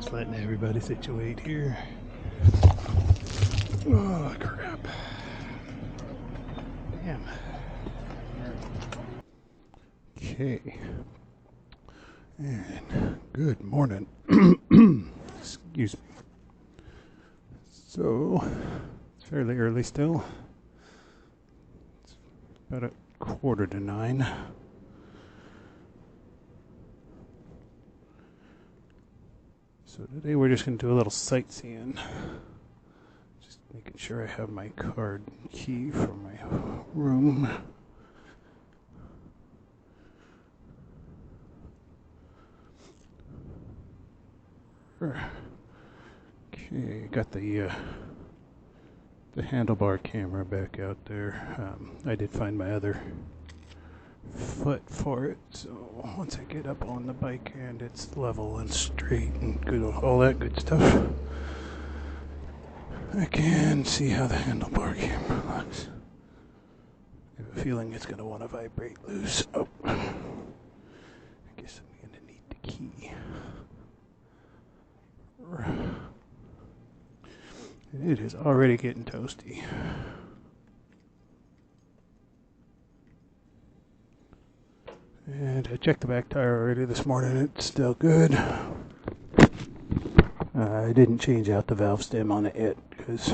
Just letting everybody situate here. Oh, crap. Damn. Okay. And good morning. Excuse me. So, it's fairly early still. It's about 8:45. So today we're just going to do a little sightseeing. Just making sure I have my card key for my room. Okay, got the handlebar camera back out there. I did find my other foot for it, so once I get up on the bike and it's level and straight and good, all that good stuff, I can see how the handlebar camera looks. I have a feeling it's going to want to vibrate loose. Oh, I guess I'm going to need the key. It is already getting toasty. And I checked the back tire already this morning. It's still good. I didn't change out the valve stem on it yet because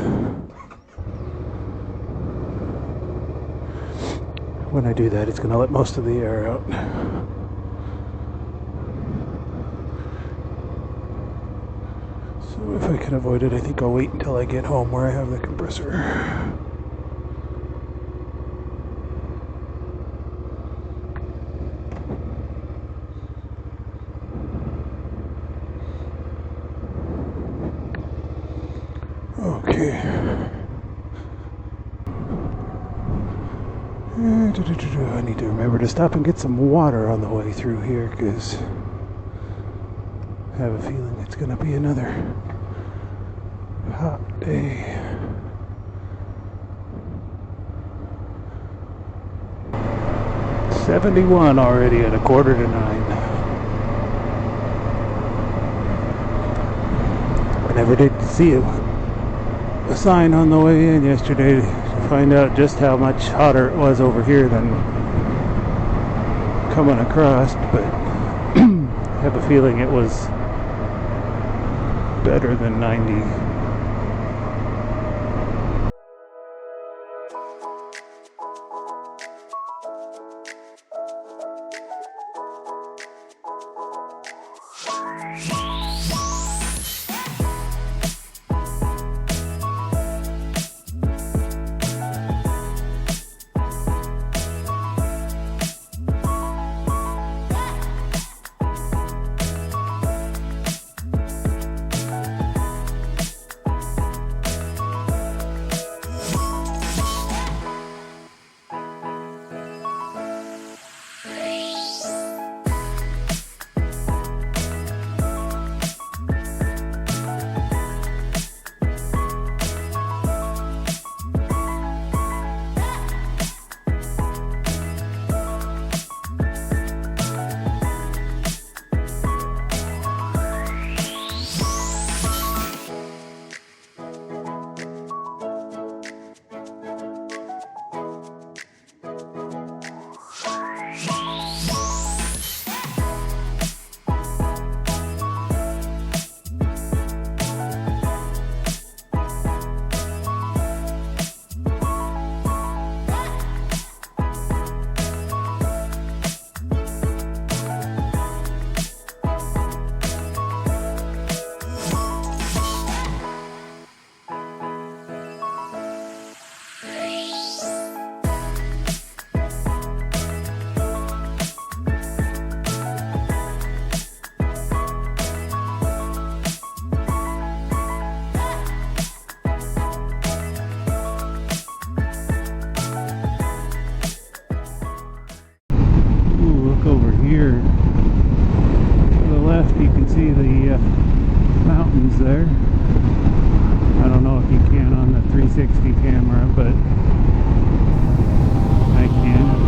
when I do that, it's going to let most of the air out. So if I can avoid it, I think I'll wait until I get home where I have the compressor. Okay. I need to remember to stop and get some water on the way through here because I have a feeling it's going to be another hot day. It's 71 already at 8:45. I never did see a sign on the way in yesterday to find out just how much hotter it was over here than coming across, but I have a feeling it was better than 90. Here to the left you can see the mountains there. I don't know if you can on the 360 camera, but I can.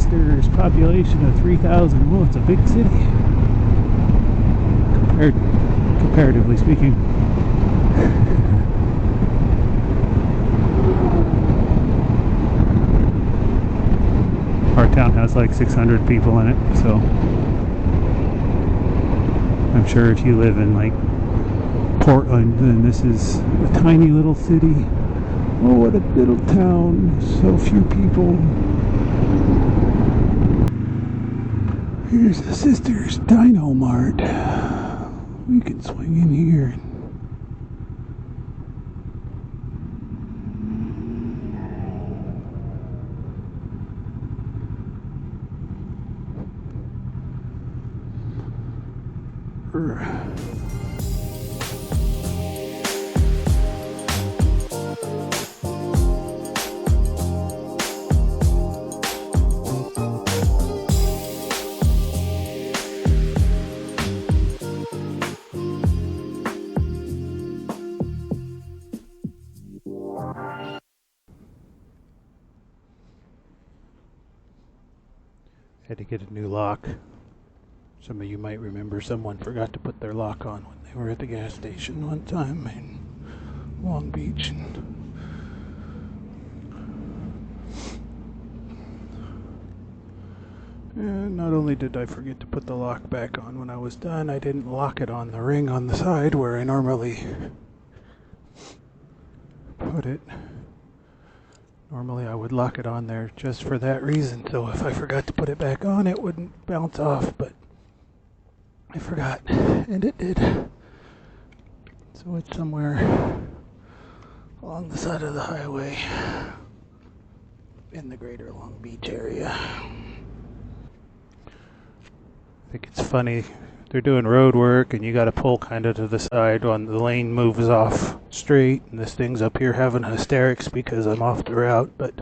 Sisters, population of 3,000. Well, it's a big city. Comparatively speaking. Our town has like 600 people in it, so I'm sure if you live in like Portland, then this is a tiny little city. Oh, what a little town, so few people. Here's the Sisters Dino Mart. We can swing in here. Had to get a new lock. Some of you might remember someone forgot to put their lock on when they were at the gas station one time in Long Beach. And not only did I forget to put the lock back on when I was done, I didn't lock it on the ring on the side where I normally put it. Normally I would lock it on there just for that reason, so if I forgot to put it back on, it wouldn't bounce off, but I forgot, and it did. So it's somewhere along the side of the highway in the greater Long Beach area. I think it's funny, they're doing road work and you gotta pull kind of to the side when the lane moves off straight, and this thing's up here having hysterics because I'm off the route, but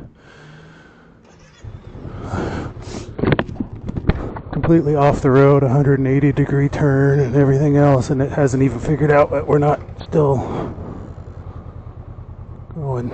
completely off the road, 180 degree turn and everything else, and it hasn't even figured out that we're not still going.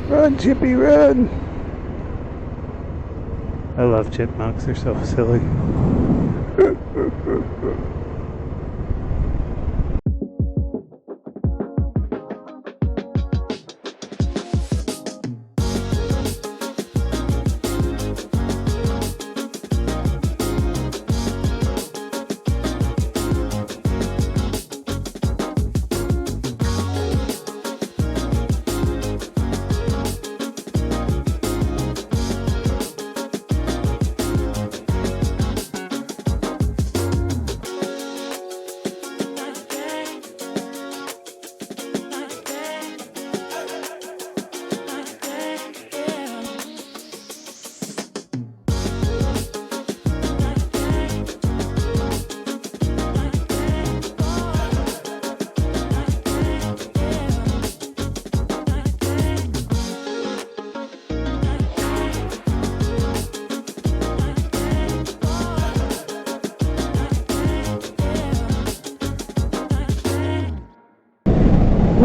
Run, Chippy, run! I love chipmunks, they're so silly.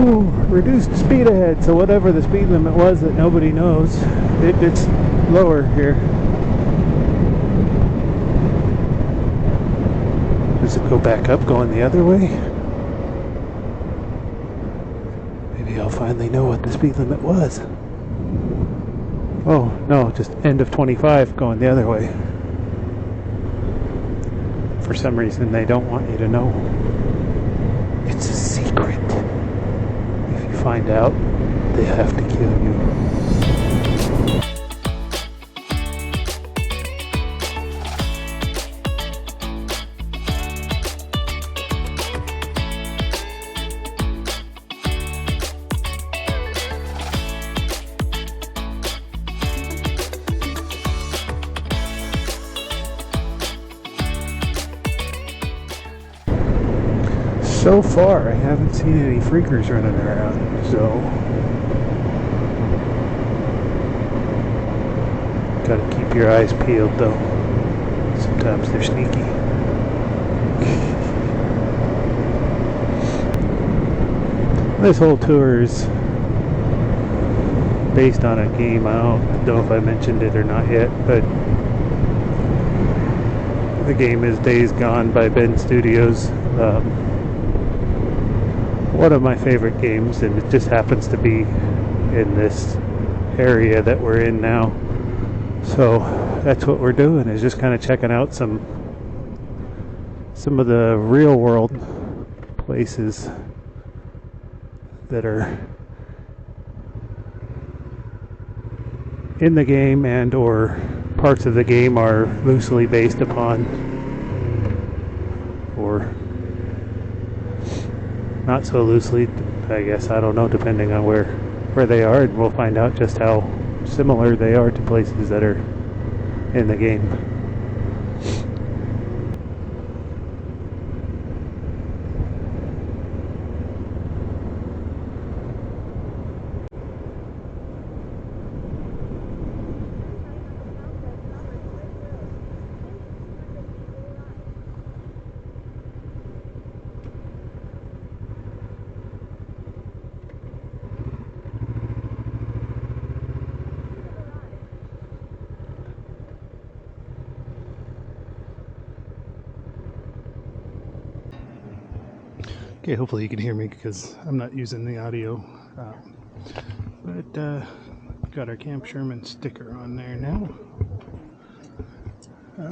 Ooh, reduced speed ahead, so whatever the speed limit was that nobody knows, it's lower here. Does it go back up going the other way? Maybe I'll finally know what the speed limit was. Oh, no, just end of 25 going the other way. For some reason, they don't want you to know. It's a secret. If you find out, they have to kill you. So far, I haven't seen any freakers running around, so gotta keep your eyes peeled though. Sometimes they're sneaky. This whole tour is based on a game. I don't know if I mentioned it or not yet, but the game is Days Gone by Ben Studios. One of my favorite games, and it just happens to be in this area that we're in now. So that's what we're doing, is just kind of checking out some of the real world places that are in the game and or parts of the game are loosely based upon, or not so loosely, I guess, I don't know, depending on where they are, and we'll find out just how similar they are to places that are in the game. Okay, hopefully you can hear me because I'm not using the audio. But got our Camp Sherman sticker on there now.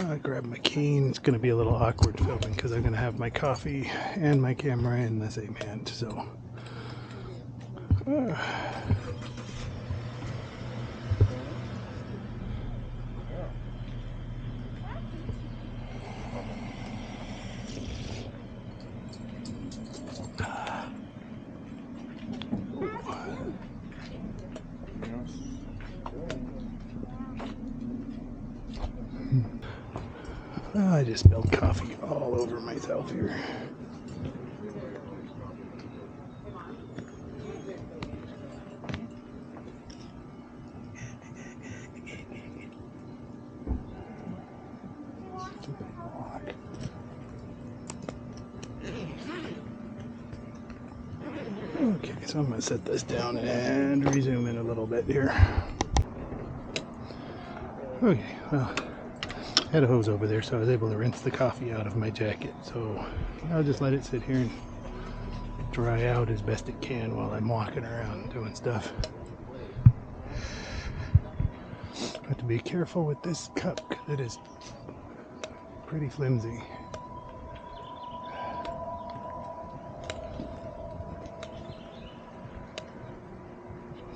I grabbed my cane. It's going to be a little awkward filming because I'm going to have my coffee and my camera in the same hand. So. I just spilled coffee all over myself here. Okay, so I'm going to set this down and resume in a little bit here. Okay, well, I had a hose over there, so I was able to rinse the coffee out of my jacket. So I'll just let it sit here and dry out as best it can while I'm walking around doing stuff. Have to be careful with this cup because it is pretty flimsy.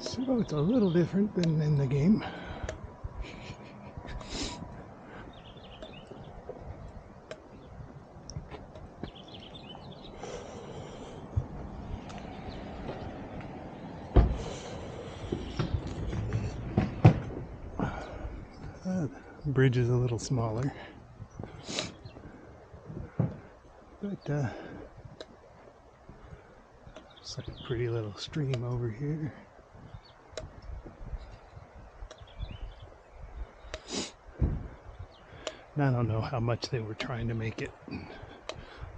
So it's a little different than in the game. The bridge is a little smaller, but it's like a pretty little stream over here. And I don't know how much they were trying to make it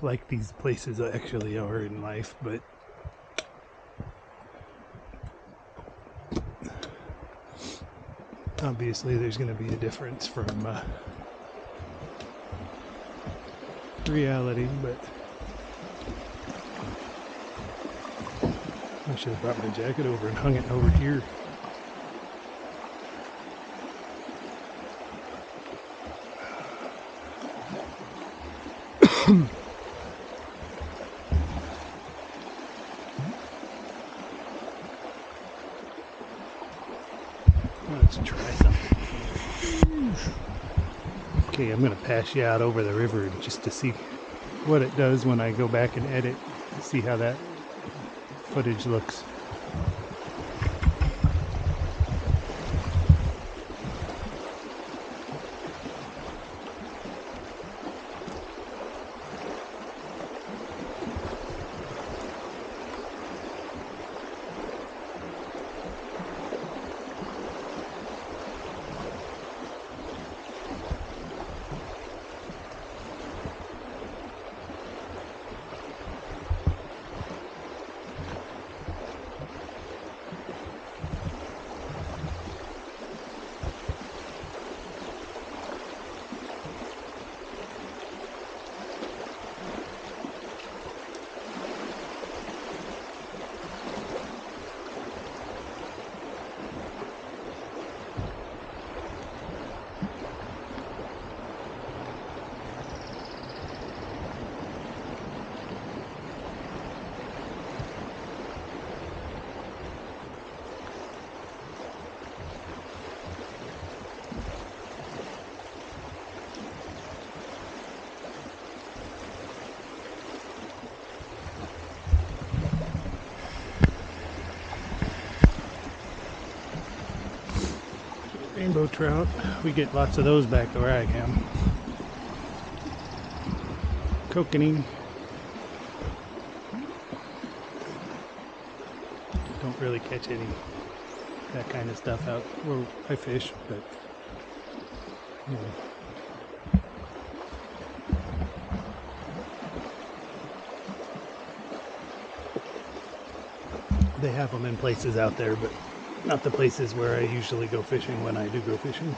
like these places actually are in life, but Obviously there's going to be a difference from reality, but I should have brought my jacket over and hung it over here. Let's try something. Okay, I'm going to pass you out over the river just to see what it does when I go back and edit, see how that footage looks. Rainbow trout, we get lots of those back where I am. Kokanee. Don't really catch any that kind of stuff out where I fish, but you know. They have them in places out there, but not the places where I usually go fishing when I do go fishing.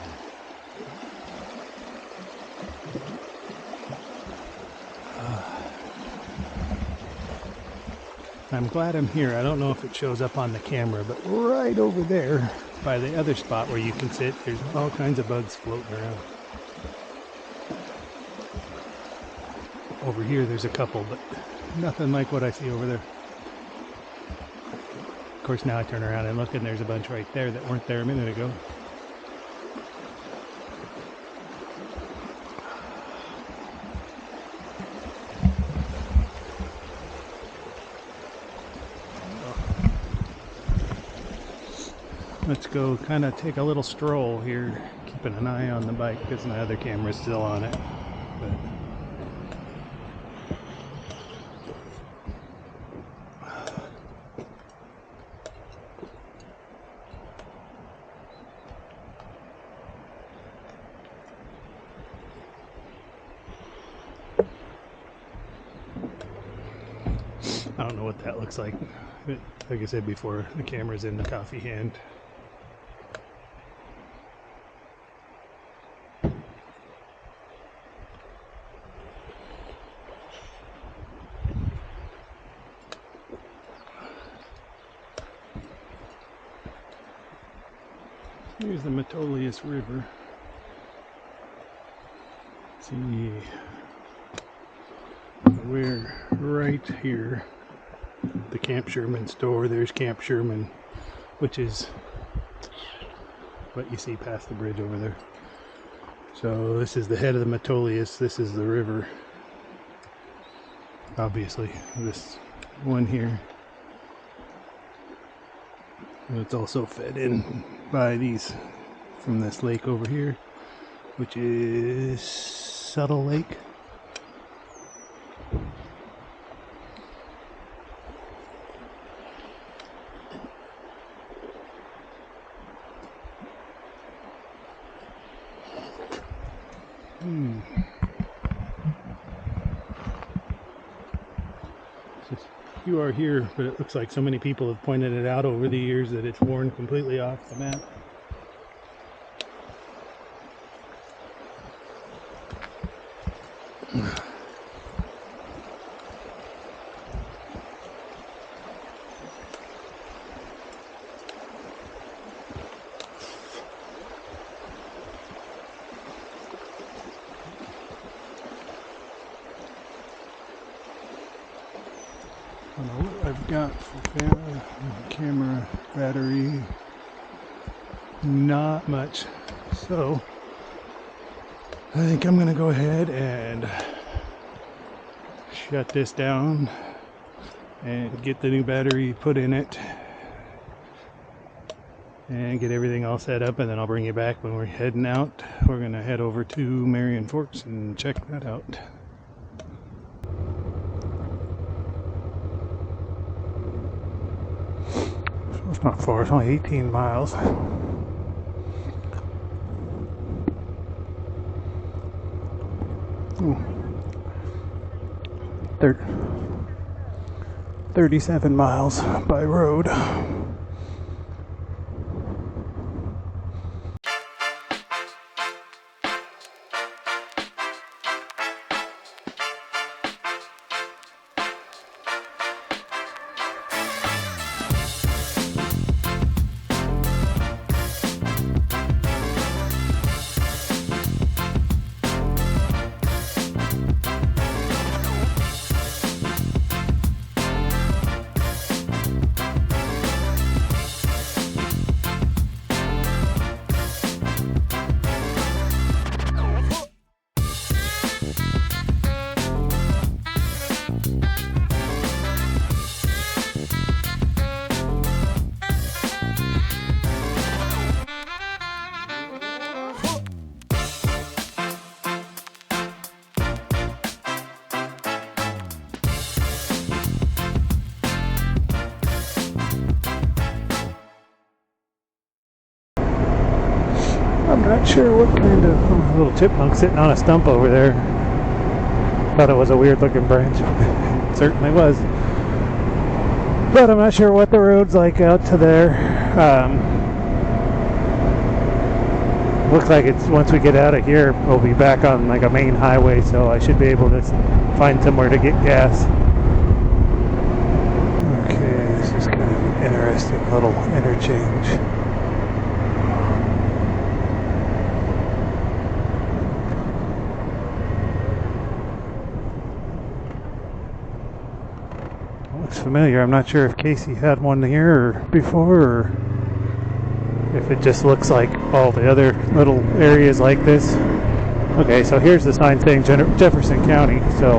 I'm glad I'm here. I don't know if it shows up on the camera, but right over there by the other spot where you can sit, there's all kinds of bugs floating around. Over here there's a couple, but nothing like what I see over there. Of course, now I turn around and look and there's a bunch right there that weren't there a minute ago. Let's go kind of take a little stroll here, keeping an eye on the bike because my other camera's still on it. But I don't know what that looks like. Like I said before, the camera's in the coffee hand. Here's the Metolius River. Let's see, we're right here. The Camp Sherman store. There's Camp Sherman, which is what you see past the bridge over there. So this is the head of the Metolius. This is the river. Obviously, this one here. And it's also fed in by these from this lake over here, which is Subtle Lake. You are here, but it looks like so many people have pointed it out over the years that it's worn completely off the map. don't know what I've got for camera battery. Not much. So I think I'm gonna go ahead and shut this down and get the new battery put in it and get everything all set up, and then I'll bring you back when we're heading out. We're gonna head over to Marion Forks and check that out. So it's not far, it's only 18 miles. Ooh. 37 miles by road. I'm not sure what kind of little chipmunk sitting on a stump over there. Thought it was a weird looking branch. It certainly was. But I'm not sure what the road's like out to there. Looks like it's once we get out of here, we'll be back on like a main highway, so I should be able to find somewhere to get gas. Okay, this is kind of an interesting little interchange. Looks familiar. I'm not sure if Casey had one here or before, or if it just looks like all the other little areas like this. Okay, so here's the sign saying Jefferson County, so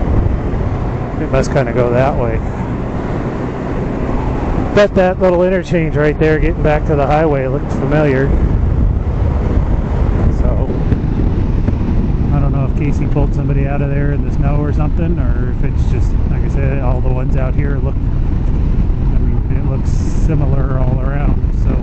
it must kind of go that way. Bet that little interchange right there getting back to the highway looked familiar. So I don't know if Casey pulled somebody out of there in the snow or something, or if it's just, like I said, all the ones out here look, I mean, it looks similar all around, so.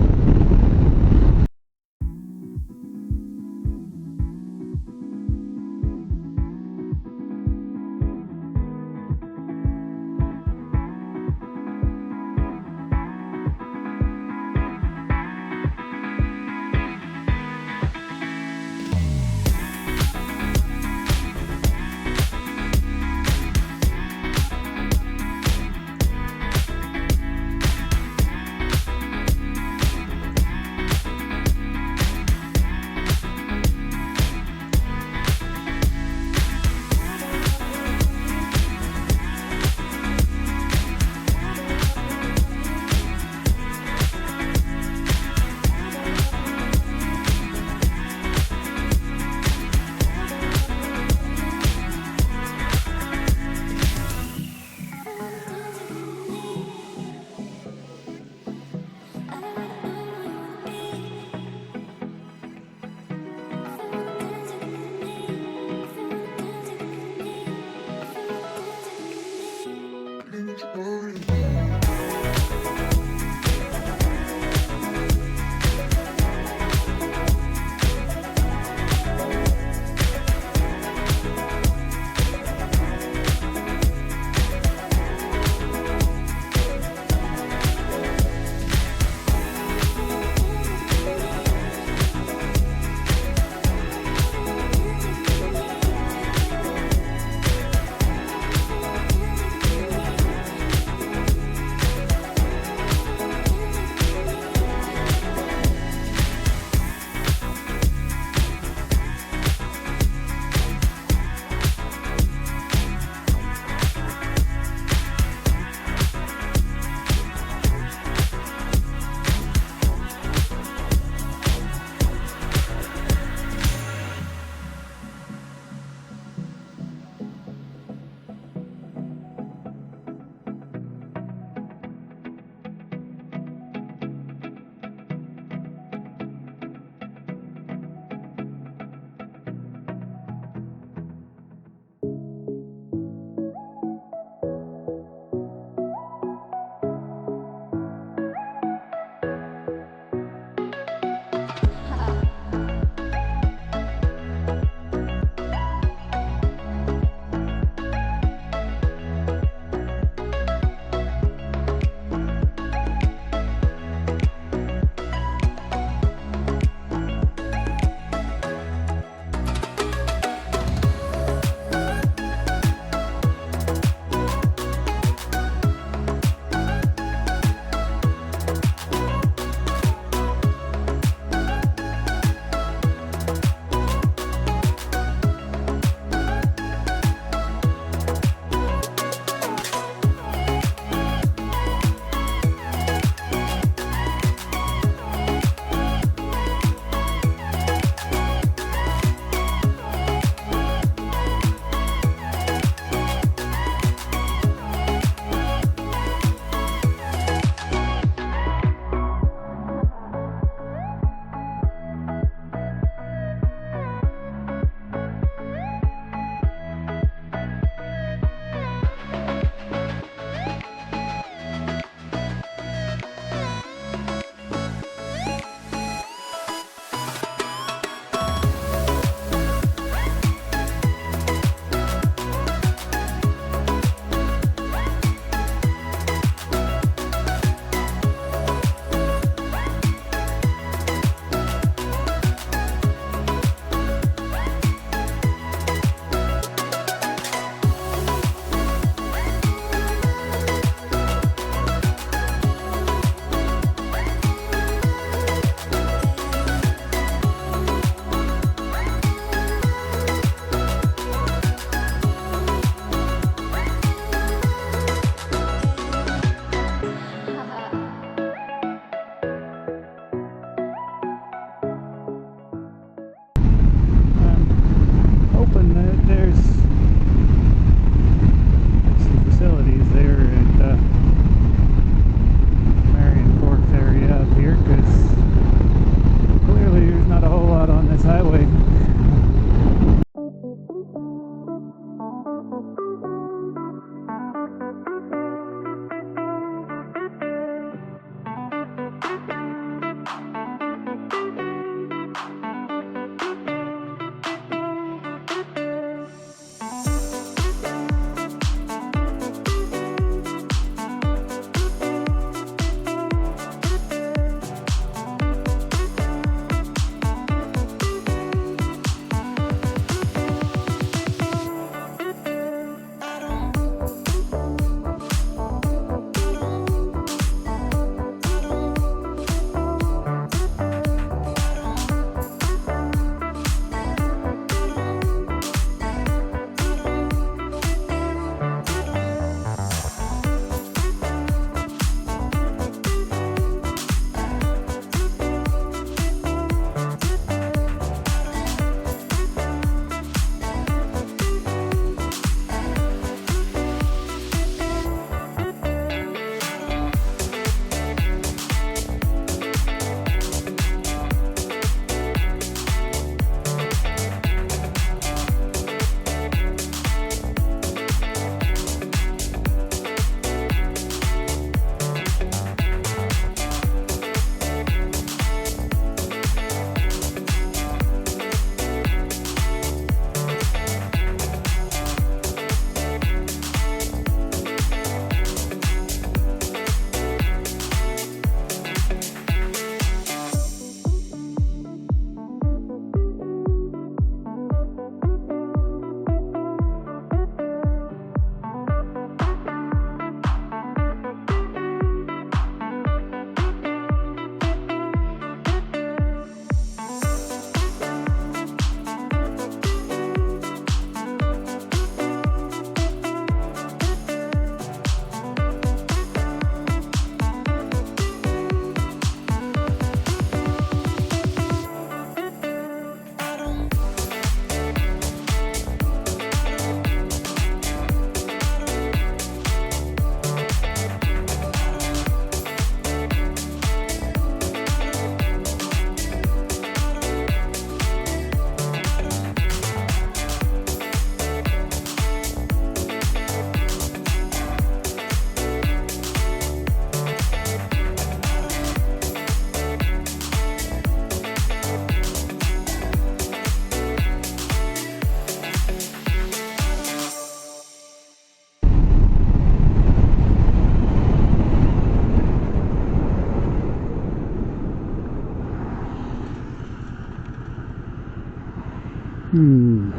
Hmm.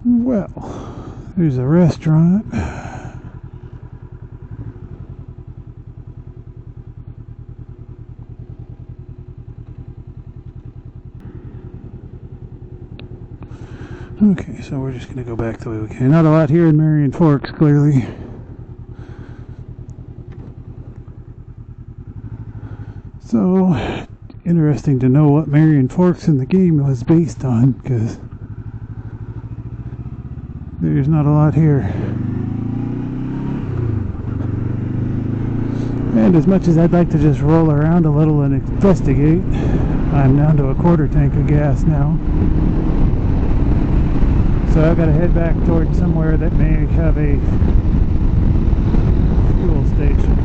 Well, there's a restaurant. Okay, so we're just going to go back the way we can. Not a lot here in Marion Forks, clearly. So, interesting to know what Marion Forks in the game was based on, because there's not a lot here. And as much as I'd like to just roll around a little and investigate, I'm down to a quarter tank of gas now. So I've got to head back towards somewhere that may have a fuel station.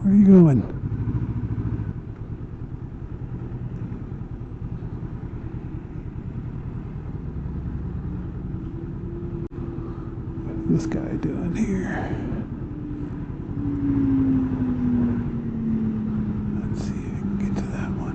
Where are you going? What's this guy doing here? Let's see if I can get to that one.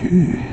Okay.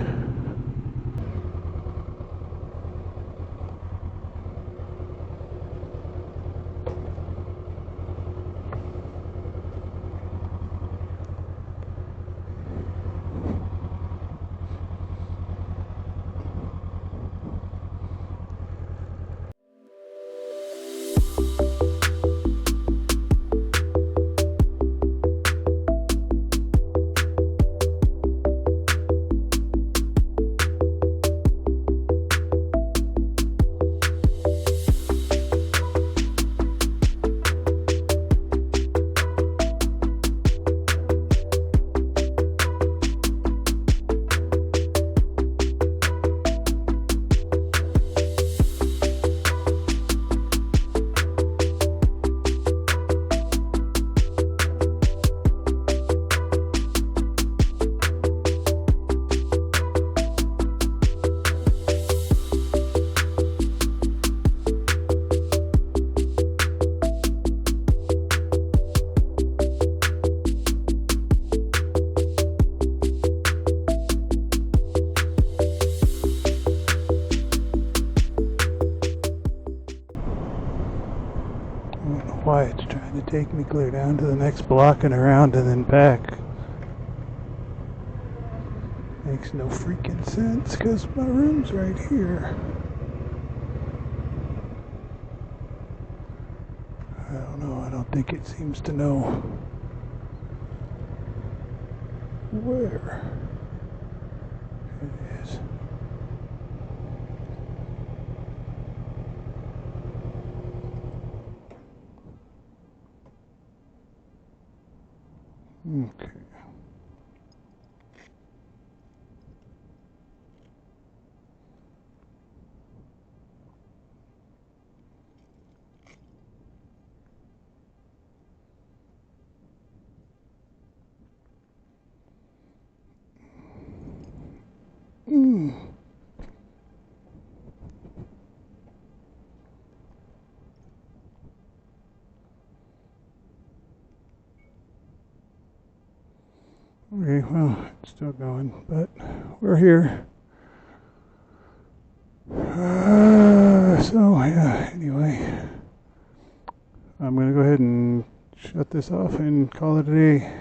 I don't know why it's trying to take me clear down to the next block and around and then back. Makes no freaking sense because my room's right here. I don't know, I don't think it seems to know where it is. Okay. Okay, well, it's still going, but we're here. So, yeah, anyway, I'm going to go ahead and shut this off and call it a day.